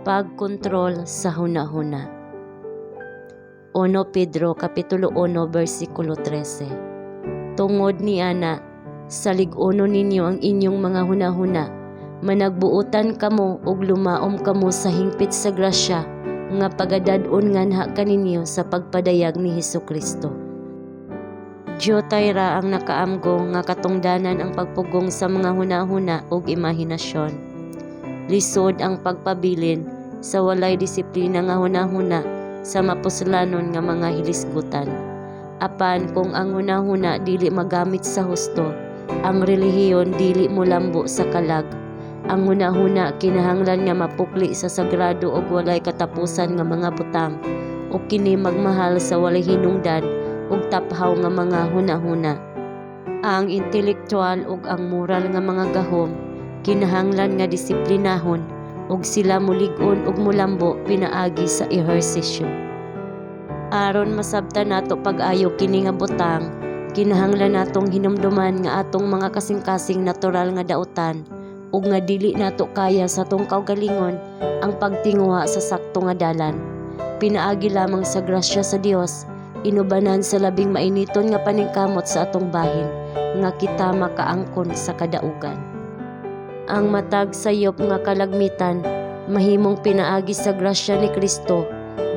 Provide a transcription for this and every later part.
Pagkontrol sa hunahuna. 1 Pedro Kapitulo 1 versikulo 13. Tungod ni ana, salig-uno ninyo ang inyong mga hunahuna, managbuutan kamo ug lumaom kamo sa hingpit sa grasya nga pagadad-on nganha kaninyo sa pagpadayag ni Hesukristo. Diyotay ra ang nakaamgo nga katungdanan ang pagpugong sa mga hunahuna ug imahinasyon. Lisod ang pagpabilin sa walay disiplina nga hunahuna sa mapuslanon nga mga hilisgutan. Apan kung ang hunahuna dili magamit sa husto, ang relihiyon dili molambo sa kalag. Ang hunahuna kinahanglan nga mapukli sa sagrado ug walay katapusan nga mga butang, ug kini magmahal sa walay hinungdan ug taphaw nga mga hunahuna. Ang intelektual ug ang moral nga mga gahom kinahanglan nga disiplinahon ug sila mulig-on ug mulambo pinaagi sa ehersisyo. Aron masabtan nato pag-ayo kini nga butang, kinahanglan natong hinumduman nga atong mga kasing-kasing natural nga dautan ug nga dili nato kaya sa atong kaugalingon ang pagtinguha sa sakto nga dalan. Pinaagi lamang sa grasya sa Dios, inubanan sa labing mainiton nga paningkamot sa atong bahin nga kita makaangkon sa kadaugan. Ang matag sayop nga kalagmitan mahimong pinaagi sa grasya ni Kristo,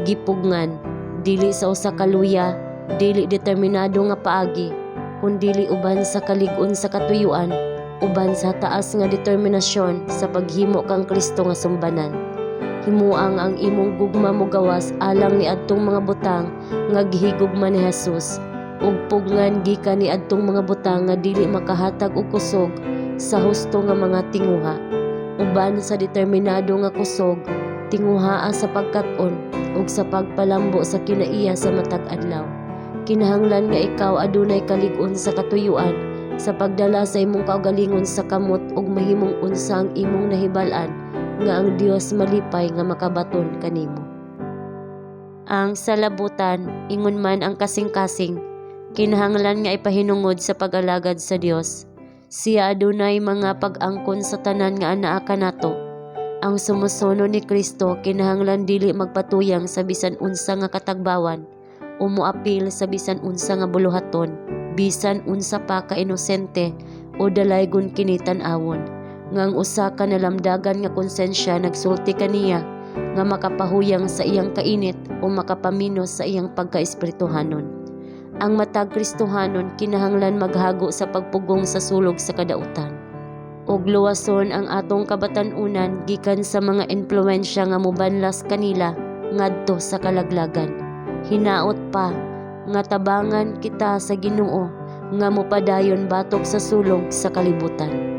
gipugngan dili sa usa ka luya, dili determinado nga paagi, kundili uban sa kalig-on sa katuyuan, uban sa taas nga determinasyon sa paghimo kang Kristo nga sumbanan. Himuang ang imong gugma mo gawas alang ni adtong mga butang nga gihigugma ni Jesus, ug pugngan gikan ni adtong mga butang nga dili makahatag og kusog sa husto nga mga tinguha, uban sa determinado nga kusog, tinguhaa sa pagkat-on ug sa pagpalambo sa kinaiya sa matag adlaw. Kinahanglan nga ikaw adunay kalig-on sa katuyuan sa pagdala sa imong kaugalingon sa kamot ug mahimong unsa ang imong nahibal-an nga ang Dios malipay nga makabaton kanimo. Ang salabutan, ingon man ang kasing-kasing, kinahanglan nga ipahinungod sa pag-alagad sa Dios. Siya adunay mga pag-angkon sa tanan nga anaa kanato. Ang sumusunod ni Kristo kinahanglan dili magpatuyang sa bisan unsa nga katagbawan o moapil sa bisan unsa nga buluhaton, bisan unsa pa ka inosente o dalaygon kini tan-awon. Nga ang usa ka nalamdagan nga konsensya nagsulti kaniya nga makapahuyang sa iyang kainit o makapaminos sa iyang pagka-espirituhanon. Ang matag Kristohanon kinahanglan maghago sa pagpugong sa sulog sa kadautan. Og luwason ang atong kabatan-unan gikan sa mga impluwensya nga mobanlas kanila ngadto sa kalaglagan. Hinaot pa nga tabangan kita sa Ginoo nga mopadayon batok sa sulog sa kalibutan.